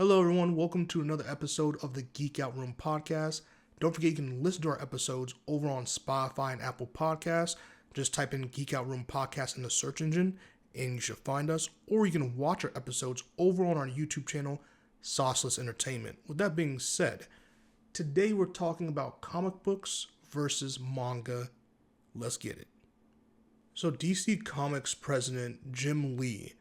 Hello, everyone. Welcome to another episode of the Geek Out Room podcast. Don't forget you can listen to our episodes over on Spotify and Apple Podcasts. Just type in Geek Out Room podcast in the search engine and you should find us. Or you can watch our episodes over on our YouTube channel, Sauceless Entertainment. With that being said, today we're talking about comic books versus manga. Let's get it. So DC Comics president Jim Lee,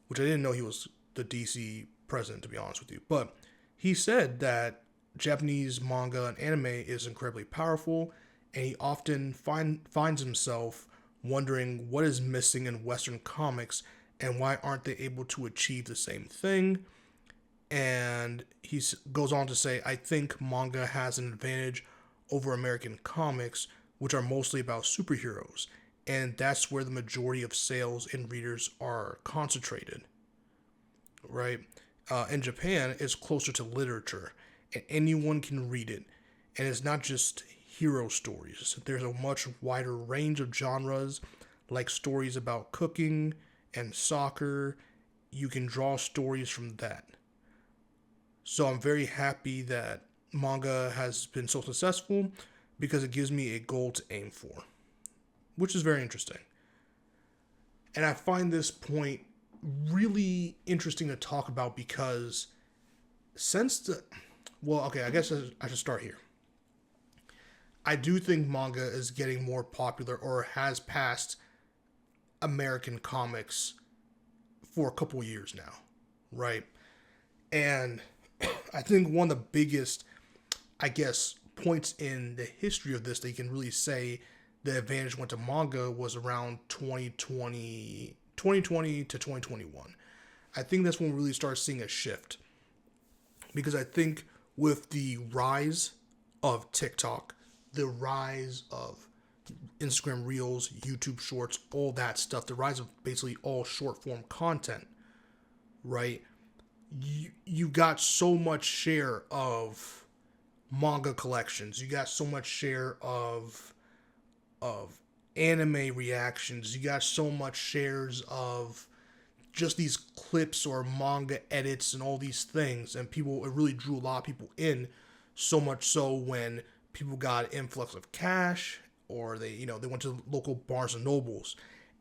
which I didn't know he was the DC president, to be honest with you, but he said that Japanese manga and anime is incredibly powerful, and he often finds himself wondering what is missing in Western comics and why aren't they able to achieve the same thing. And he goes on to say, I think manga has an advantage over American comics, which are mostly about superheroes, and that's where the majority of sales and readers are concentrated, right? In Japan, it's closer to literature, and anyone can read it. And it's not just hero stories. There's a much wider range of genres, like stories about cooking and soccer. You can draw stories from that. So I'm very happy that manga has been so successful because it gives me a goal to aim for, which is very interesting. And I find this point really interesting to talk about because I guess I should start here. I do think manga is getting more popular or has passed American comics for a couple of years now, right? And I think one of the biggest, points in the history of this that you can really say the advantage went to manga was around 2020 to 2021. I think that's when we really started seeing a shift. Because I think with the rise of TikTok, the rise of Instagram Reels, YouTube Shorts, all that stuff, the rise of basically all short form content, right? You got so much share of manga collections. You got so much share of anime reactions. You got so much shares of just these clips or manga edits and all these things, and it really drew a lot of people in, so much so when people got an influx of cash, or they went to local Barnes and Nobles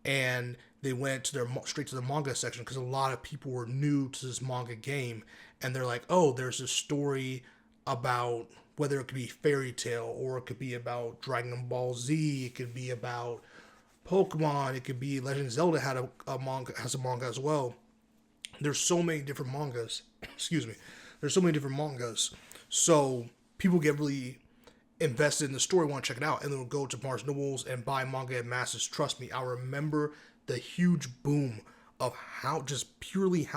and they went to straight to the manga section because a lot of people were new to this manga game, and they're like, oh, there's a story about, whether it could be Fairy Tail, or it could be about Dragon Ball Z, it could be about Pokemon, it could be Legend of Zelda has a manga as well. There's so many different mangas. Excuse me. There's so many different mangas. So people get really invested in the story, want to check it out, and they'll go to Barnes Nobles and buy manga in masses. Trust me, I remember the huge boom of how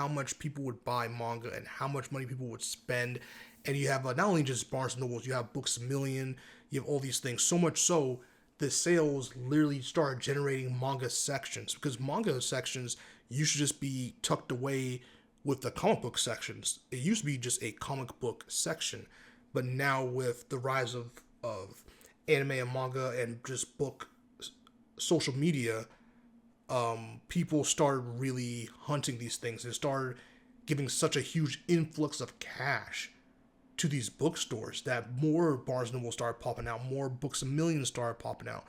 much people would buy manga and how much money people would spend. And you have not only just Barnes & Nobles, you have Books A Million, you have all these things. So much so, the sales literally started generating manga sections. Because manga sections used to just be tucked away with the comic book sections. It used to be just a comic book section. But now with the rise of anime and manga and just social media, people started really hunting these things. It started giving such a huge influx of cash to these bookstores that more Barnes & Noble started popping out, more Books A Million started popping out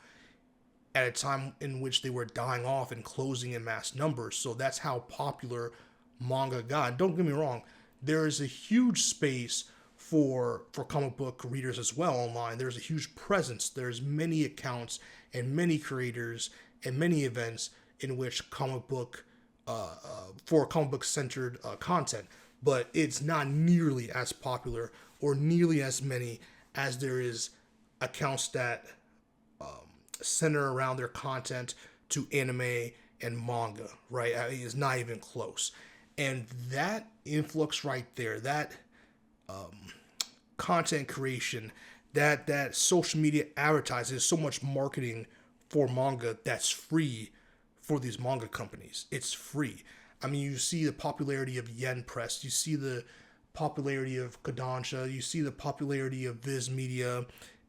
at a time in which they were dying off and closing in mass numbers. So that's how popular manga got. And don't get me wrong, there is a huge space for comic book readers as well online. There's a huge presence. There's many accounts and many creators and many events in which comic book centered content. But it's not nearly as popular or nearly as many as there is accounts that center around their content to anime and manga, right? I mean, it's not even close. And that influx right there, that content creation, that social media advertising, so much marketing for manga that's free for these manga companies. It's free. I mean, you see the popularity of Yen Press, you see the popularity of Kodansha, you see the popularity of Viz Media,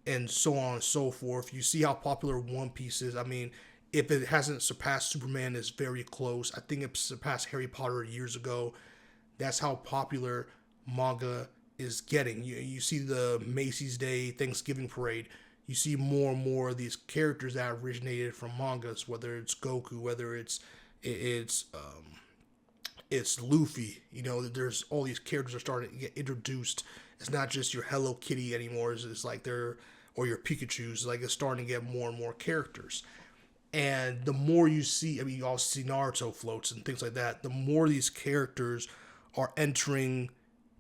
and so on and so forth. You see how popular One Piece is. I mean, if it hasn't surpassed Superman, it's very close. I think it surpassed Harry Potter years ago. That's how popular manga is getting. You see the Macy's Day Thanksgiving Parade. You see more and more of these characters that originated from mangas, whether it's Goku, whether it's it's Luffy. There's all these characters are starting to get introduced. It's not just your Hello Kitty anymore. It's like they're or your Pikachu's. Like it's starting to get more and more characters. And the more you see, you also see Naruto floats and things like that. The more these characters are entering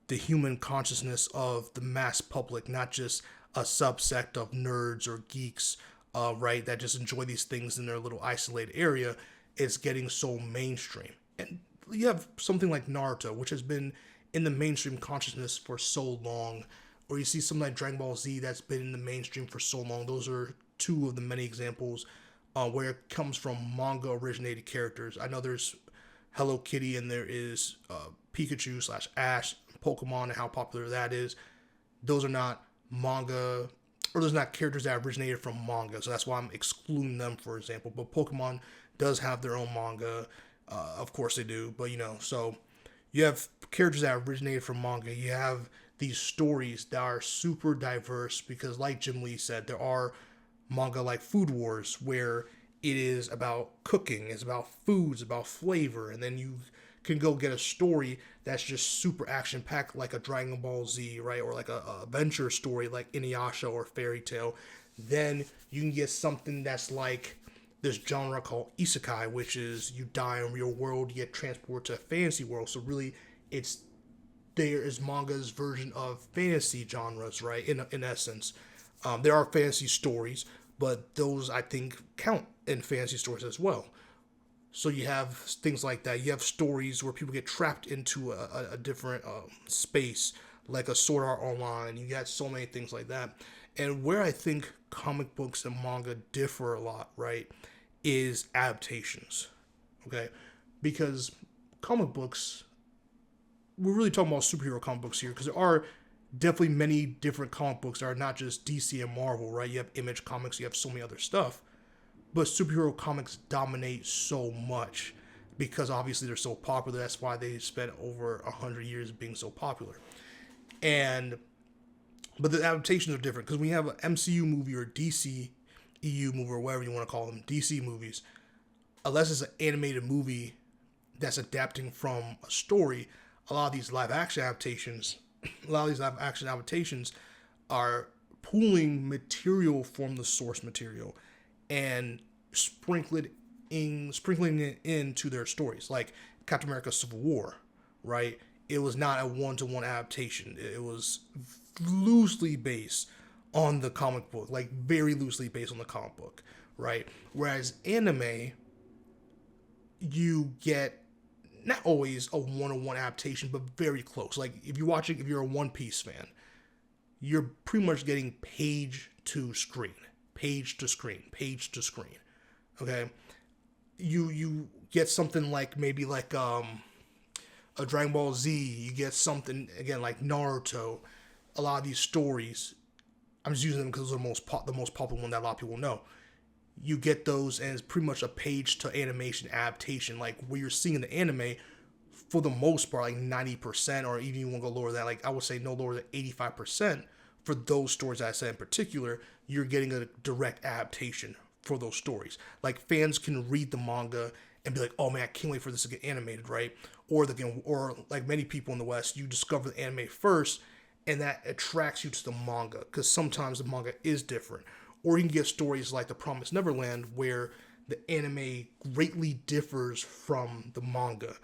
the human consciousness of the mass public, not just a subsect of nerds or geeks, right, that just enjoy these things in their little isolated area. It's getting so mainstream. And you have something like Naruto, which has been in the mainstream consciousness for so long, or you see something like Dragon Ball Z that's been in the mainstream for so long. Those are two of the many examples where it comes from manga originated characters. I know there's Hello Kitty and there is Pikachu / Ash, Pokemon, and how popular that is. Those are not manga, or those are not characters that originated from manga, so that's why I'm excluding them, for example. But Pokemon does have their own manga, of course they do. But so you have characters that originated from manga. You have these stories that are super diverse because, like Jim Lee said, there are manga like Food Wars where it is about cooking, it's about foods, about flavor, and then you can go get a story that's just super action packed like a Dragon Ball Z, right, or like a adventure story like Inuyasha or Fairy Tail. Then you can get something that's like this genre called isekai, which is you die in real world, you get transported to a fantasy world. So really, there is manga's version of fantasy genres, right? In essence, there are fantasy stories, but those I think count in fantasy stories as well. So you have things like that. You have stories where people get trapped into a different space, like a Sword Art Online. You got so many things like that. And where I think comic books and manga differ a lot, right, is adaptations. Okay? Because comic books, we're really talking about superhero comic books here, because there are definitely many different comic books that are not just DC and Marvel, right? You have Image Comics, you have so many other stuff. But superhero comics dominate so much because obviously they're so popular. That's why they spent over 100 years being so popular. But the adaptations are different because we have an MCU movie or DC EU movie or whatever you want to call them, DC movies. Unless it's an animated movie that's adapting from a story, a lot of these live action adaptations are pulling material from the source material and sprinkling it into their stories. Like Captain America Civil War, right? It was not a one-to-one adaptation. It was loosely based on the comic book, like very loosely based on the comic book, right? Whereas anime, you get not always a one-on-one adaptation, but very close. Like if you're a One Piece fan, you're pretty much getting page to screen. Okay, you get something like maybe like a Dragon Ball Z. You get something again like Naruto. A lot of these stories, I'm just using them because those are the most popular one that a lot of people know. You get those, and it's pretty much a page to animation adaptation. Like where you're seeing the anime, for the most part, like 90%, or even you want to go lower than that, like I would say no lower than 85%. For those stories that I said in particular, you're getting a direct adaptation for those stories. Like fans can read the manga and be like, "Oh man, I can't wait for this to get animated," right? Or like many people in the West, you discover the anime first, and that attracts you to the manga because sometimes the manga is different. Or you can get stories like The Promised Neverland, where the anime greatly differs from the manga,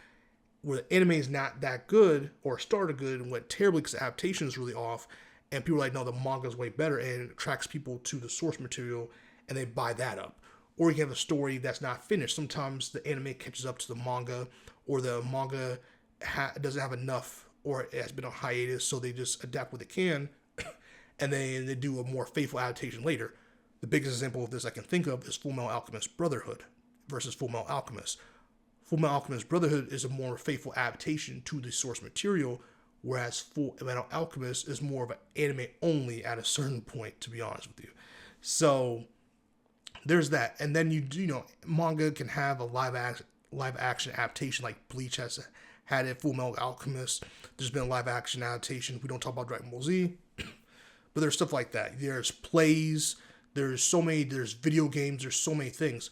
where the anime is not that good or started good and went terribly because the adaptation is really off. And people are like, no, the manga is way better, and it attracts people to the source material, and they buy that up. Or you have a story that's not finished. Sometimes the anime catches up to the manga, or the manga doesn't have enough, or it has been on hiatus, so they just adapt what they can, and then they do a more faithful adaptation later. The biggest example of this I can think of is Fullmetal Alchemist Brotherhood versus Fullmetal Alchemist. Fullmetal Alchemist Brotherhood is a more faithful adaptation to the source material, whereas Fullmetal Alchemist is more of an anime only at a certain point, to be honest with you. So there's that. And then manga can have a live action adaptation, like Bleach had it, Full Metal Alchemist. There's been a live action adaptation. We don't talk about Dragon Ball Z, but there's stuff like that. There's plays. There's video games. There's so many things,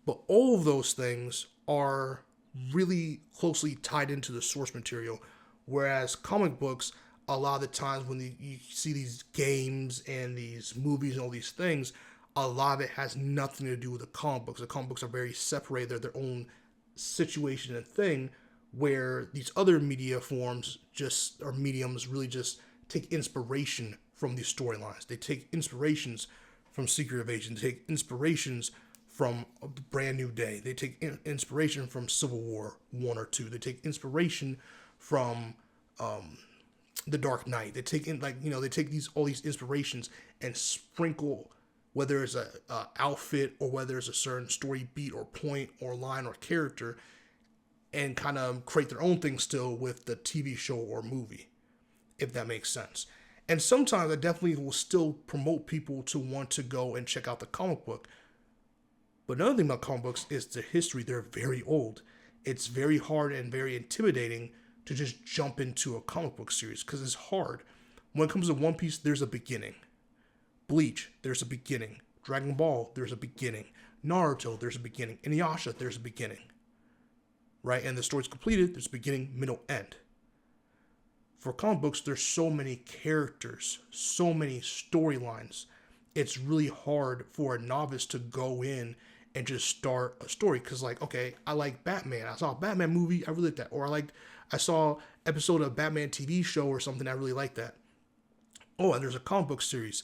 but all of those things are really closely tied into the source material. Whereas comic books, a lot of the times when you see these games and these movies and all these things, a lot of it has nothing to do with the comic books. The comic books are very separated. They're their own situation and thing, where these other media forms or mediums really just take inspiration from these storylines. They take inspirations from Secret Invasion. They take inspirations from A Brand New Day. They take inspiration from Civil War 1 or 2. They take inspiration from The Dark Knight. They take they take all these inspirations and sprinkle, whether it's a outfit or whether it's a certain story beat or point or line or character, and kind of create their own thing still with the TV show or movie, if that makes sense. And sometimes I definitely will still promote people to want to go and check out the comic book. But another thing about comic books is the history. They're very old. It's very hard and very intimidating to just jump into a comic book series because it's hard. When it comes to One Piece, there's a beginning. Bleach, there's a beginning. Dragon Ball, there's a beginning. Naruto, there's a beginning. Inuyasha, there's a beginning. Right? And the story's completed, there's a beginning, middle, end. For comic books, there's so many characters, so many storylines. It's really hard for a novice to go in and just start a story. Because, okay, I like Batman. I saw a Batman movie, I really like that. Or I saw an episode of Batman TV show or something, I really like that. Oh, and there's a comic book series.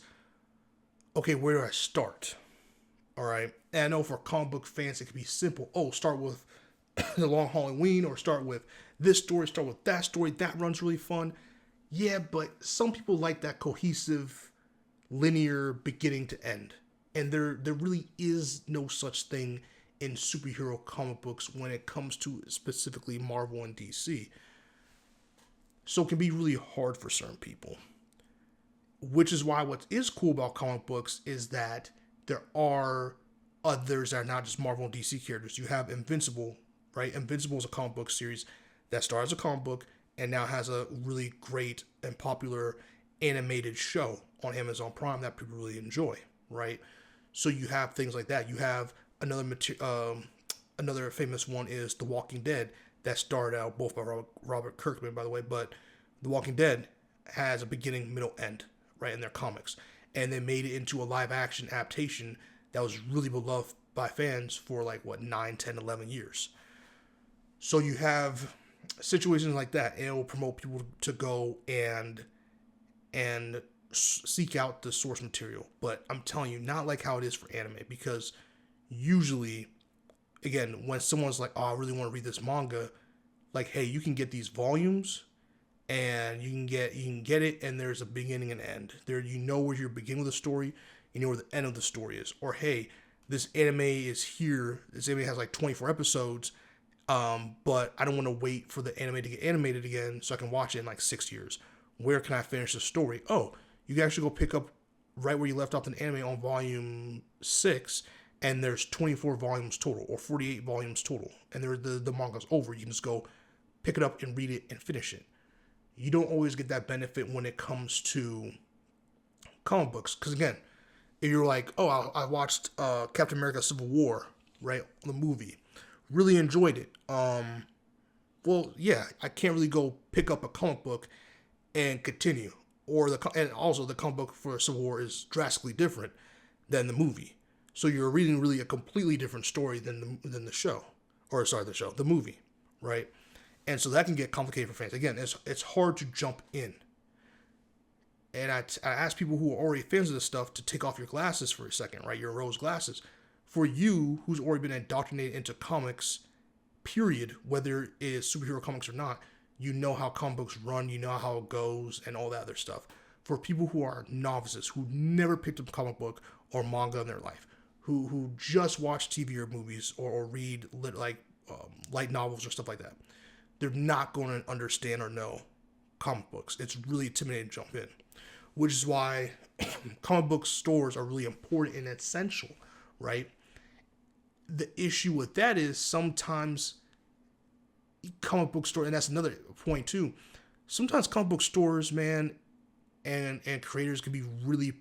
Okay, where do I start? All right. And I know for comic book fans, it can be simple. Oh, start with The Long Halloween, or start with this story, start with that story. That runs really fun. Yeah, but some people like that cohesive, linear beginning to end. And there really is no such thing in superhero comic books when it comes to specifically Marvel and DC. So it can be really hard for certain people. Which is why what is cool about comic books is that there are others that are not just Marvel and DC characters. You have Invincible, right? Invincible is a comic book series that started as a comic book and now has a really great and popular animated show on Amazon Prime that people really enjoy, right? So you have things like that. You have another famous one is The Walking Dead that started out both by Robert Kirkman, by the way, but The Walking Dead has a beginning, middle, end, right, in their comics. And they made it into a live action adaptation that was really beloved by fans for 9, 10, 11 years. So you have situations like that, and it will promote people to go and seek out the source material. But I'm telling you, not like how it is for anime, because usually, again, when someone's like, oh, I really want to read this manga, hey, you can get these volumes, and you can get it, and there's a beginning and end. There, you know where you're beginning of the story, you know where the end of the story is. Or hey, this anime is here. This anime has 24 episodes, but I don't want to wait for the anime to get animated again so I can watch it in 6 years. Where can I finish the story? Oh, you can actually go pick up right where you left off in anime on volume 6, and there's 24 volumes total, or 48 volumes total, and the manga's over. You can just go pick it up and read it and finish it. You don't always get that benefit when it comes to comic books. Because again, if you're like, oh, I watched Captain America Civil War, right, the movie, really enjoyed it. Well, yeah, I can't really go pick up a comic book and continue. And also the comic book for Civil War is drastically different than the movie. So you're reading really a completely different story than the show. The movie, right? And so that can get complicated for fans. Again, it's hard to jump in. And I ask people who are already fans of this stuff to take off your glasses for a second, right? Your rose glasses. For you, who's already been indoctrinated into comics, period, whether it is superhero comics or not, you know how comic books run, you know how it goes, and all that other stuff. For people who are novices, who never picked up a comic book or manga in their life, who just watch TV or movies or read light novels or stuff like that, they're not going to understand or know comic books. It's really intimidating to jump in, which is why comic book stores are really important and essential, right? The issue with that is sometimes comic book store, and that's another point too. Sometimes comic book stores, man, and creators can be really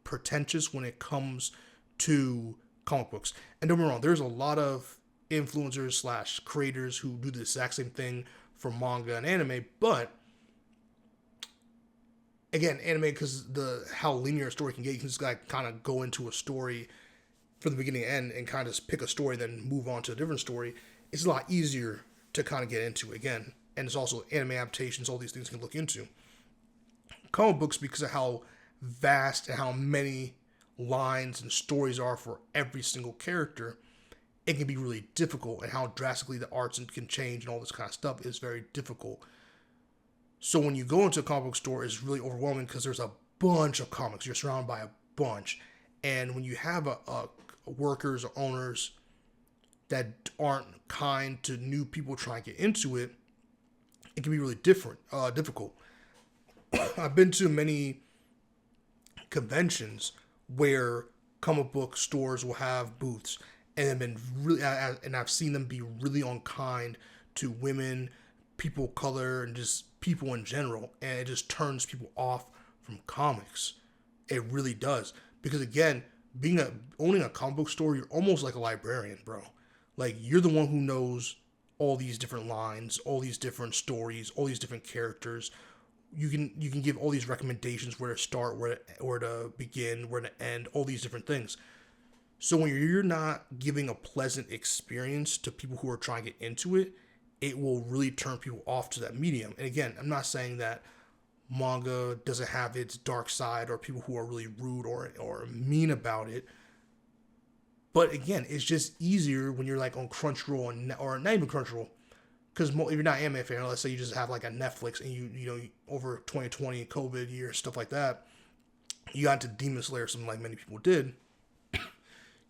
pretentious when it comes to comic books. And don't get me wrong, there's a lot of influencers slash creators who do the exact same thing for manga and anime, but again, anime, because how linear a story can get, you can just like kind of go into a story from the beginning to end and kind of just pick a story, then move on to a different story. It's a lot easier to kind of get into again, and it's also anime adaptations. All these things you can look into. Comic books, because of how vast and how many lines and stories are for every single character, it can be really difficult, and how drastically the arts can change and all this kind of stuff is very difficult. So when you go into a comic book store, it's really overwhelming because there's a bunch of comics. You're surrounded by a bunch. And when you have a workers or owners that aren't kind to new people trying to get into it, it can be really difficult. I've been to many conventions where comic book stores will have booths, and I've seen them be really unkind to women, people of color, and just people in general, and it just turns people off from comics. It really does, because again, owning a comic book store, you're almost like a librarian, bro. Like, you're the one who knows all these different lines, all these different stories, all these different characters. You can give all these recommendations, where to start, where to begin, where to end, all these different things. So when you're not giving a pleasant experience to people who are trying to get into it, it will really turn people off to that medium. And again, I'm not saying that manga doesn't have its dark side or people who are really rude or mean about it. But again, it's just easier when you're like on Crunchyroll or not even Crunchyroll. Because if you're not an anime fan, let's say you just have like a Netflix and you know, over 2020, COVID year, stuff like that, you got into Demon Slayer, something like many people did.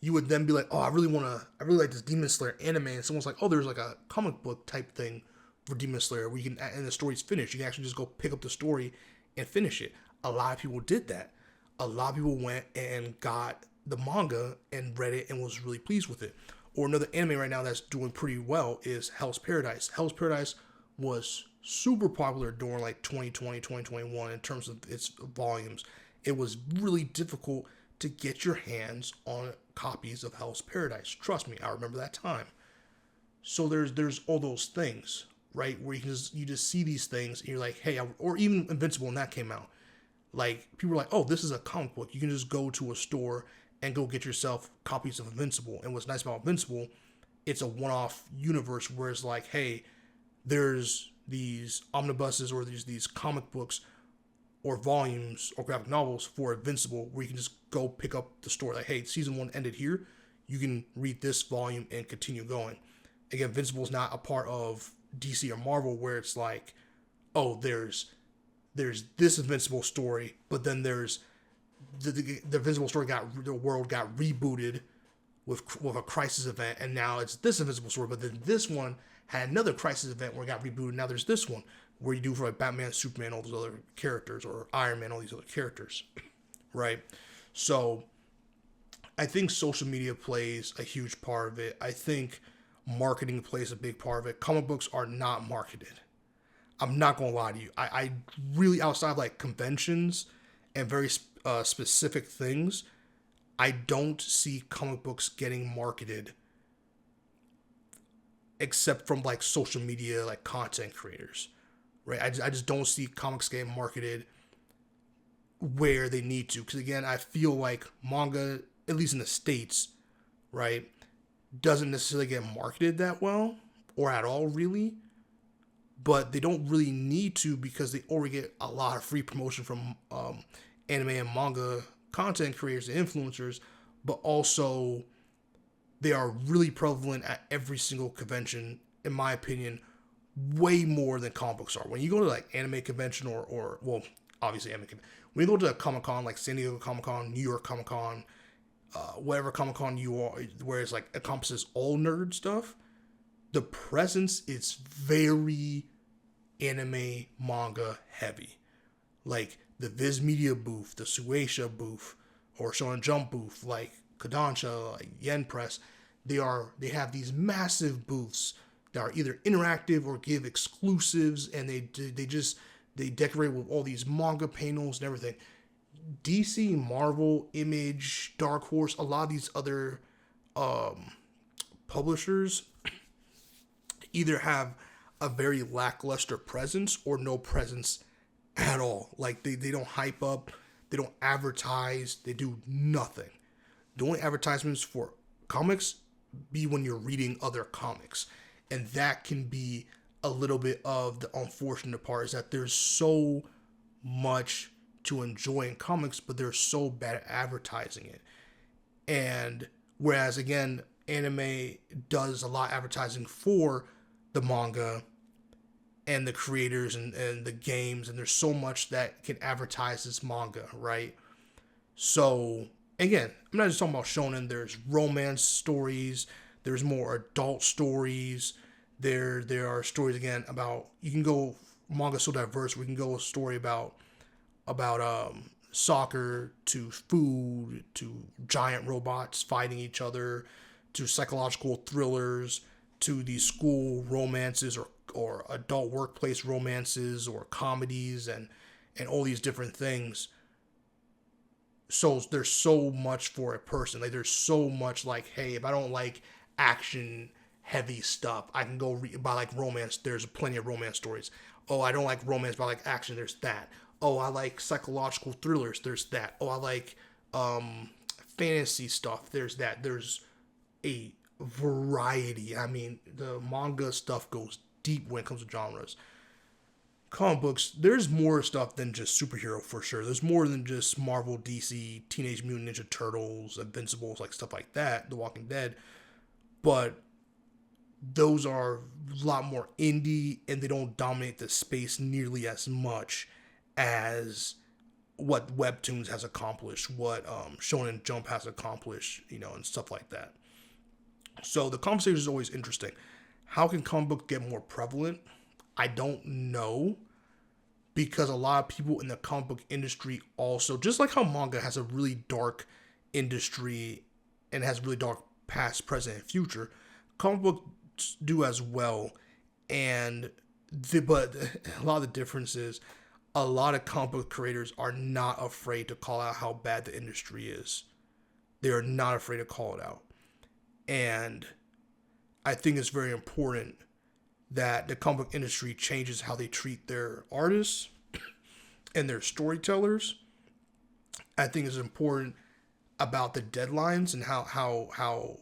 You would then be like, oh, I really like this Demon Slayer anime. And someone's like, oh, there's like a comic book type thing for Demon Slayer where you can, and the story's finished. You can actually just go pick up the story and finish it. A lot of people did that. A lot of people went and got the manga and read it and was really pleased with it. Or another anime right now that's doing pretty well is Hell's Paradise. Hell's Paradise was super popular during like 2020, 2021 in terms of its volumes. It was really difficult to get your hands on copies of Hell's Paradise. Trust me, I remember that time. So there's all those things, right? Where you just see these things and you're like, hey, or even Invincible when that came out. Like, people were like, oh, this is a comic book. You can just go to a store and go get yourself copies of Invincible. And what's nice about Invincible, it's a one-off universe where it's like, hey, there's these omnibuses or these comic books or volumes or graphic novels for Invincible where you can just go pick up the story. Like, hey, season 1 ended here. You can read this volume and continue going. Again, Invincible is not a part of DC or Marvel where it's like, oh, there's this Invincible story, but then there's the Invincible story the world got rebooted with a crisis event, and now it's this Invincible story, but then this one had another crisis event where it got rebooted. Now there's this one where you do for like Batman, Superman, all those other characters, or Iron Man, all these other characters, right? So I think social media plays a huge part of it. I think marketing plays a big part of it. Comic books are not marketed. I'm not going to lie to you. I really, outside of like conventions and very specific things, I don't see comic books getting marketed except from like social media, like content creators, right? I just don't see comics getting marketed where they need to. Because again, I feel like manga, at least in the States, right, doesn't necessarily get marketed that well or at all, really. But they don't really need to because they already get a lot of free promotion from anime and manga content creators and influencers, but also they are really prevalent at every single convention, in my opinion, way more than comic books are. When you go to like anime convention or well, obviously anime convention, when you go to a Comic-Con, like San Diego Comic-Con, New York Comic-Con, whatever Comic-Con you are, where it's like encompasses all nerd stuff, the presence is very anime manga heavy. Like the Viz Media booth, the Sueisha booth, or Shonen Jump booth, like Kodansha, like Yen Press, they have these massive booths that are either interactive or give exclusives, and they decorate with all these manga panels and everything. DC, Marvel, Image, Dark Horse, a lot of these other publishers either have a very lackluster presence or no presence at all. Like they don't hype up, they don't advertise, they do nothing. The only advertisements for comics be when you're reading other comics. And that can be a little bit of the unfortunate part, is that there's so much to enjoy in comics, but they're so bad at advertising it. And whereas again, anime does a lot of advertising for the manga and the creators and the games, and there's so much that can advertise this manga, right? So again, I'm not just talking about shonen. There's romance stories, there's more adult stories, there are stories again about, you can go, manga so diverse, we can go a story about soccer, to food, to giant robots fighting each other, to psychological thrillers, to these school romances or adult workplace romances or comedies and all these different things. So there's so much for a person. Like there's so much, like, hey, if I don't like action heavy stuff, I can go read about like romance. There's plenty of romance stories. Oh, I don't like romance, but I like action. There's that. Oh, I like psychological thrillers. There's that. Oh, I like fantasy stuff. There's that. There's a variety. I mean, the manga stuff goes deep when it comes to genres. Comic books, there's more stuff than just superhero for sure. There's more than just Marvel, DC, Teenage Mutant Ninja Turtles, Invincibles, like stuff like that, The Walking Dead. But those are a lot more indie, and they don't dominate the space nearly as much as what Webtoons has accomplished, what Shonen Jump has accomplished, and stuff like that. So the conversation is always interesting. How can comic book get more prevalent? I don't know, because a lot of people in the comic book industry also, just like how manga has a really dark industry and has really dark past, present, and future, comic books do as well. But a lot of the difference is, a lot of comic book creators are not afraid to call out how bad the industry is. They are not afraid to call it out. And I think it's very important that the comic book industry changes how they treat their artists and their storytellers. I think it's important about the deadlines and how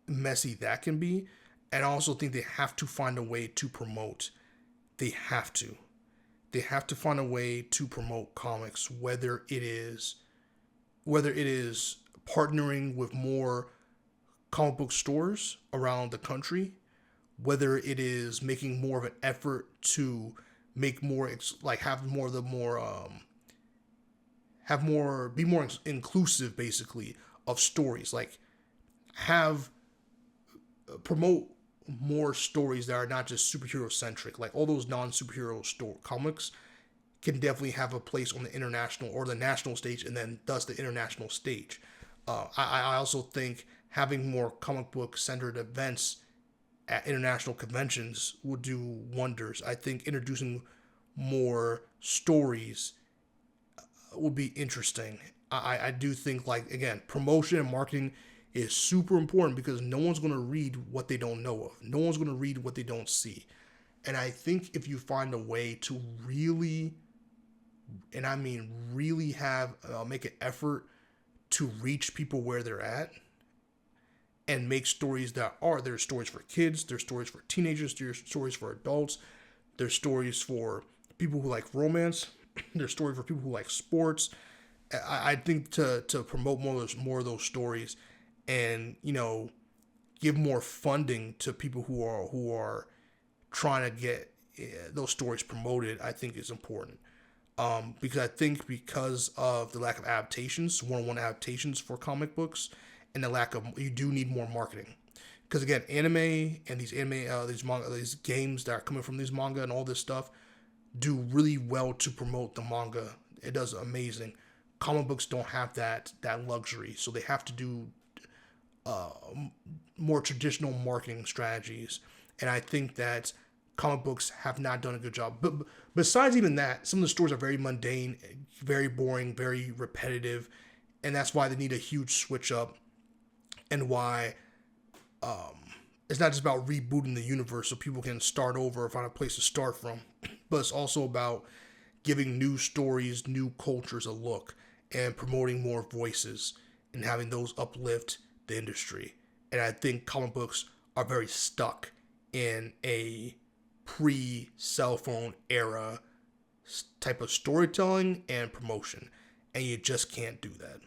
messy that can be. And I also think they have to find a way to promote. They have to find a way to promote comics, whether it is partnering with more comic book stores around the country, whether it is making more of an effort to make more be more inclusive, basically, of stories. Like promote more stories that are not just superhero centric. Like all those non-superhero comics can definitely have a place on the international or the national stage, and then thus the international stage. I also think having more comic book centered events at international conventions would do wonders. I think introducing more stories would be interesting. I do think, like, again, promotion and marketing is super important, because no one's going to read what they don't know of. No one's going to read what they don't see. And I think if you find a way to really, and I mean really have, make an effort to reach people where they're at, and make stories there's stories for kids, there's stories for teenagers, there's stories for adults, there's stories for people who like romance, there's stories for people who like sports. I think to promote more of those stories, and give more funding to people who are trying to get those stories promoted, I think is important. Because I think because of the lack of adaptations, one-on-one adaptations for comic books, and the lack of, you do need more marketing. Because again, anime and these manga, these games that are coming from these manga and all this stuff do really well to promote the manga. It does amazing. Comic books don't have that luxury, so they have to do more traditional marketing strategies. And I think that comic books have not done a good job. But besides even that, some of the stories are very mundane, very boring, very repetitive, and that's why they need a huge switch up, and why it's not just about rebooting the universe so people can start over or find a place to start from, but it's also about giving new stories, new cultures a look, and promoting more voices and having those uplift the industry. And I think comic books are very stuck in a pre-cell phone era type of storytelling and promotion, and you just can't do that.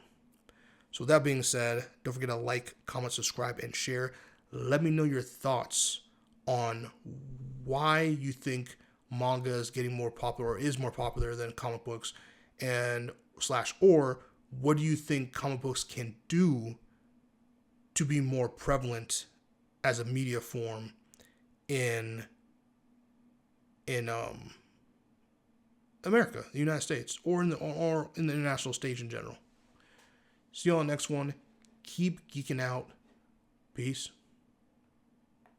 So with that being said, don't forget to like, comment, subscribe, and share. Let me know your thoughts on why you think manga is getting more popular or is more popular than comic books, and or what do you think comic books can do to be more prevalent as a media form in America, the United States, or in the international stage in general. See you on the next one. Keep geeking out. Peace.